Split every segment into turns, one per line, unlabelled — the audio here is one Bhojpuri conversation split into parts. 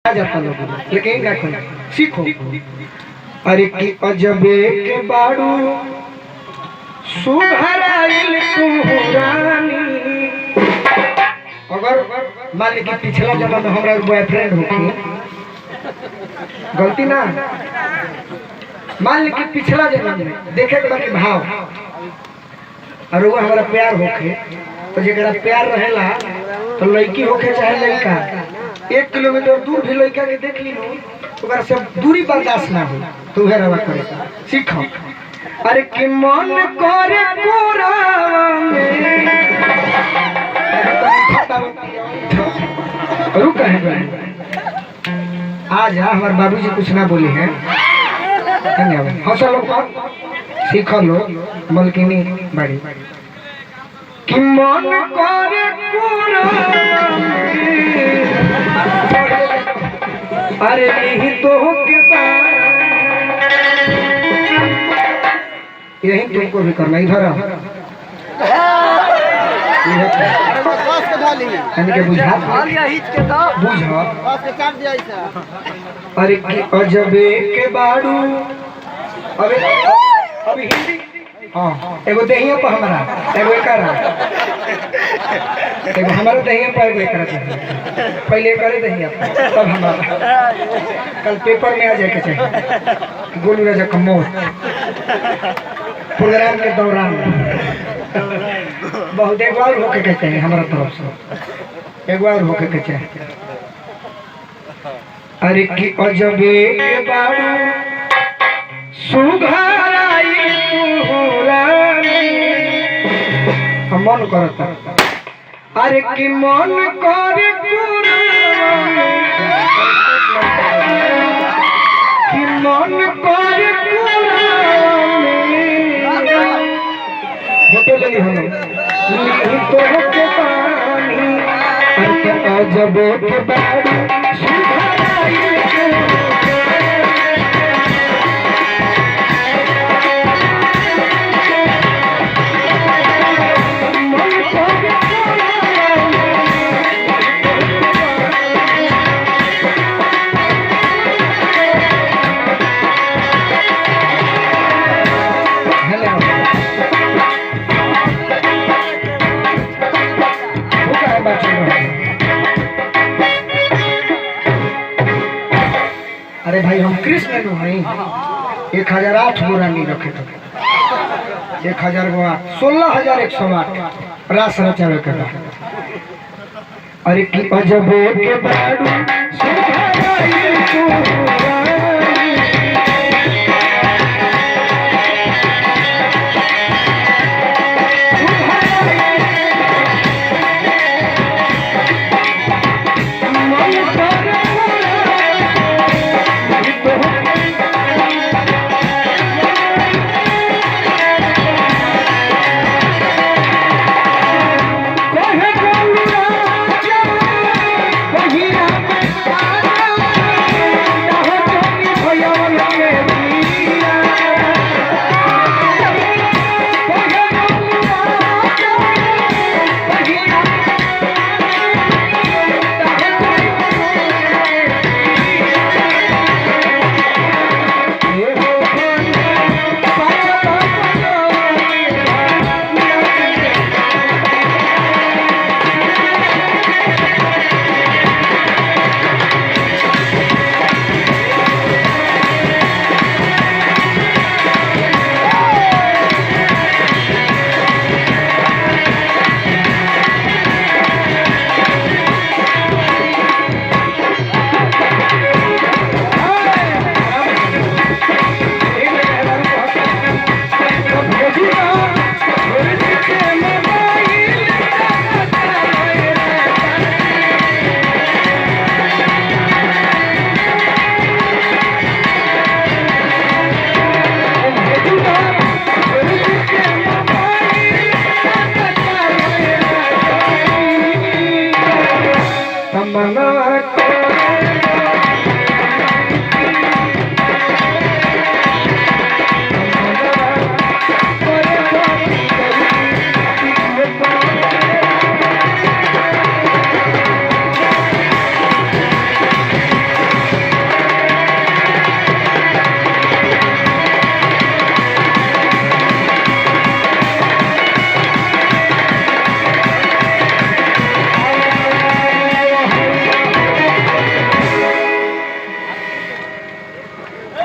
जाता लोग लेकिन क्या करें सीखो। अरे की अजबे के बाड़ू सुधराइल कुहरानी। अगर मान ली कि पिछला जन्म में हमारा बॉयफ्रेंड होके गलती ना, मान ली कि पिछला जन्म में देखे के बाकी भाव और वो हमारा प्यार होके, तो जरा प्यार रहेला तो लड़की होके चाहे लड़का 1 किलोमीटर दूर भी लड़का के देख ली तो से दूरी बर्दाश्त ना हो तो वह रवा करे सीखो। अरे कि मन करे कोरावा में रुक है आज हमारे बाबूजी कुछ ना बोले हैं। धन्यवाद। हौसला लो सीख लो मलकिनी बड़ी कि मन करे कोरावा में। अरे यही तो के यही तुमको भी करना इधर अरे अजबे के बाड़ू अभी हिंदी हाँ एगो दहिया पर हमारा एगो एकरा एगो हमारा दहिया पर एगो एकरा पहले करे दहिया तब हमारा कल पेपर में आ जाए के चाहिए गोलू राजा का मौत प्रोग्राम के दौरान बहुत एक बार होके के चाहिए हमारा तरफ से एक बार होके के चाहिए। अरे की अजबे के बाड़ू सुघराई मन करता। अरे कि मन करे कि मन करे फोटो ले ली हम तो के पानी। अरे अजब के बाड़ू सुघराई अरे भाई हम कृष्ण नहीं 1008 गो रानी रखे थे 1000 गो 16,108 रास रचावे कर। अरे की अजबे के बाड़ू सुघराई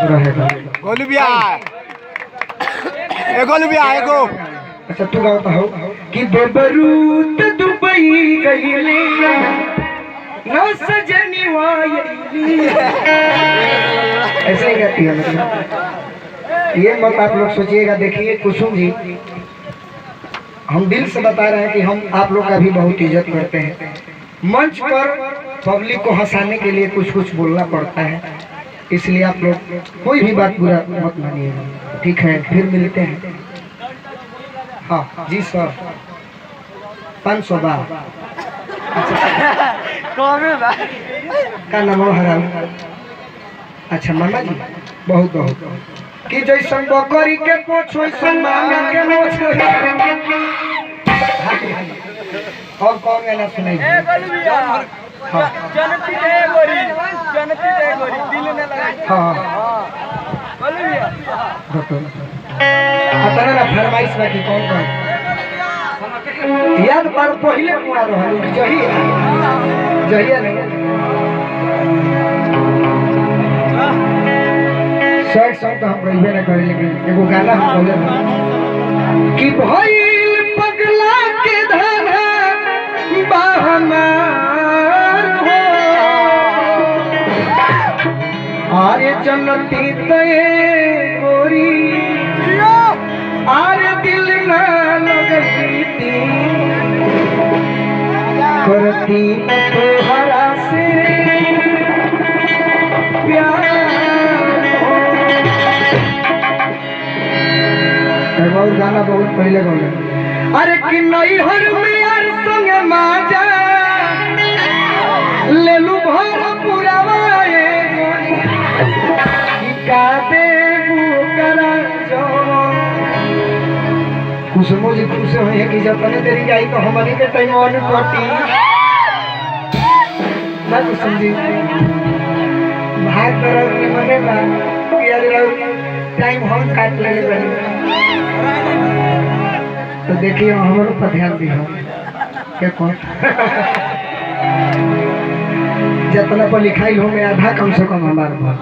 रहेगा
गोलू भी आए गोलू भी आए गो।
अच्छा तू गाता हो कि बेबरूत दुबई गईले ना सजनी वायली ऐसे ही गाती है मतलब। ये मत आप लोग सोचिएगा। देखिए कुसुम जी, हम दिल से बता रहे हैं कि हम आप लोग का भी बहुत इज्जत करते हैं। मंच पर पब्लिक को हंसाने के लिए कुछ कुछ बोलना पड़ता है, इसलिए आप लोग कोई भी बात बुरा मत मानिएगा, ठीक है? फिर मिलते हैं। हाँ जी सर, 500 बार का नाम हराम। अच्छा मामा जी, बहुत बहुत कि जैसन बकरी के पोछ वैसन मांगे के मोछ। और कौन गाना सुनाई? हाँ ना फरमाइश बाकी कौन कौन याद पर पहले पूरा रहल जहिया नहीं सैड सॉन्ग तो हम गइबे ना करे, लेकिन एगो गाना हम बोले कि भइल पगला के धागा बाहमार हो आरे जनती तए गोरी आरे दिल ना लगती करती तोहरा से प्यार हो। और गाना बहुत पहले बोले अरे कि नई हर में यार संग माजा ले लू भर पुरावा का देबू करा जो कुसुमो जी खुश हुए कि जब तने तेरी आई तो हमारी के टाइम ऑन कटी ना कुसुम जी भाग करो कि मने बा कि आज टाइम हम काट ले रहे। तो देखिए हमारे पर ध्यान दियो के कौन जितना पर लिखाई हो में आधा कम से कम हमारा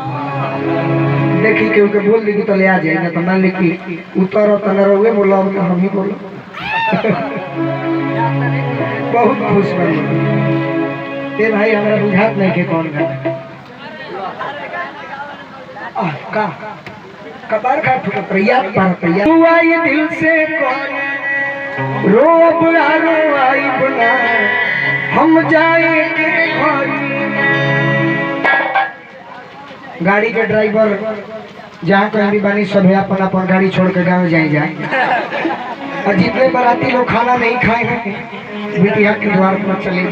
देखी के उनके बोल दी तो ले आ जाएगा। तो मान ली कि उतर तो न रहुए बोला हम ही बोलो बहुत खुश बन भाई हमारा बुझात नहीं के कौन का कबार का प्रयास पर प्रयास हुआ ये दिल से कौन रोब आरो आई बना हम जाएंगे घर। गाड़ी के ड्राइवर जहाँ कहीं भी बनी सब है अपन अपन गाड़ी छोड़ के गाँव जाए और जितने बाराती लोग खाना नहीं खाए हैं बिटिया के द्वार पर चले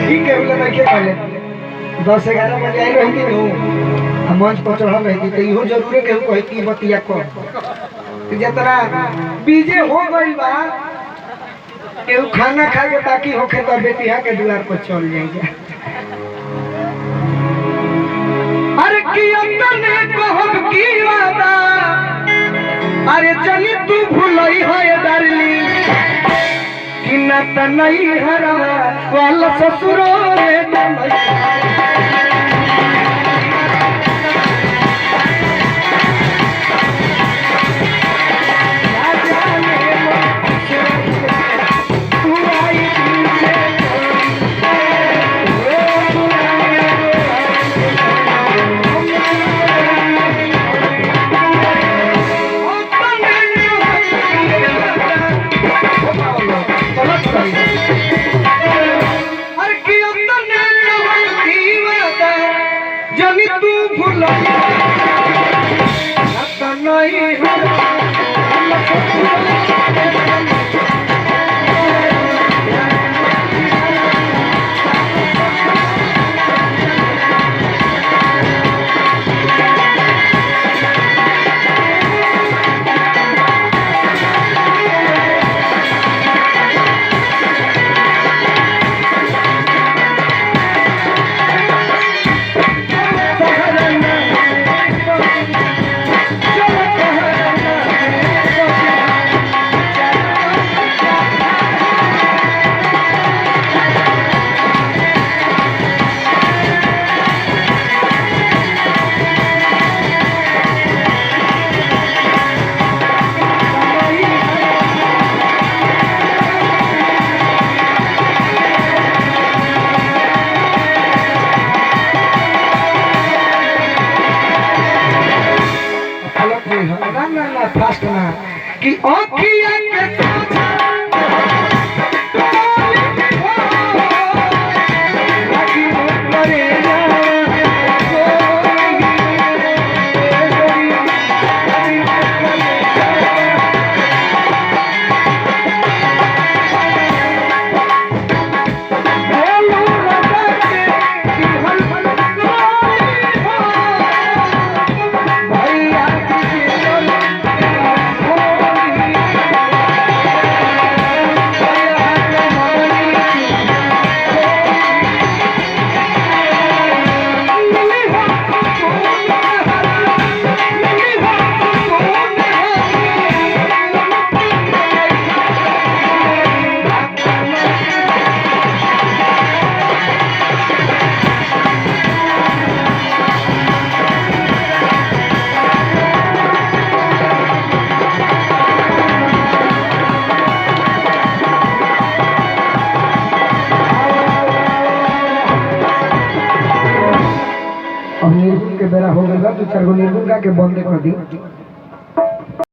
ठीक है। बोले मैं क्या कहले 10-11 बजे आई रही थी मंच पर चढ़ल रही थी तो इहो जरूर केहू कहती बतिया को जितना बीजे हो गई बा केहू खाना खा के ताकि होखे तो बेटिया के द्वार पर चल जाएगा। अरे की अपने कहब की वादा अरे चली तू भूलई है डार्लिंग कि न त नहीं हरवा वाला ससुरो रे ना फास्ट ना कि आँखिया के सोझा अब निर्गुण के बेरा हो गया तो 4 गो निर्गुण का के बंद कर दी।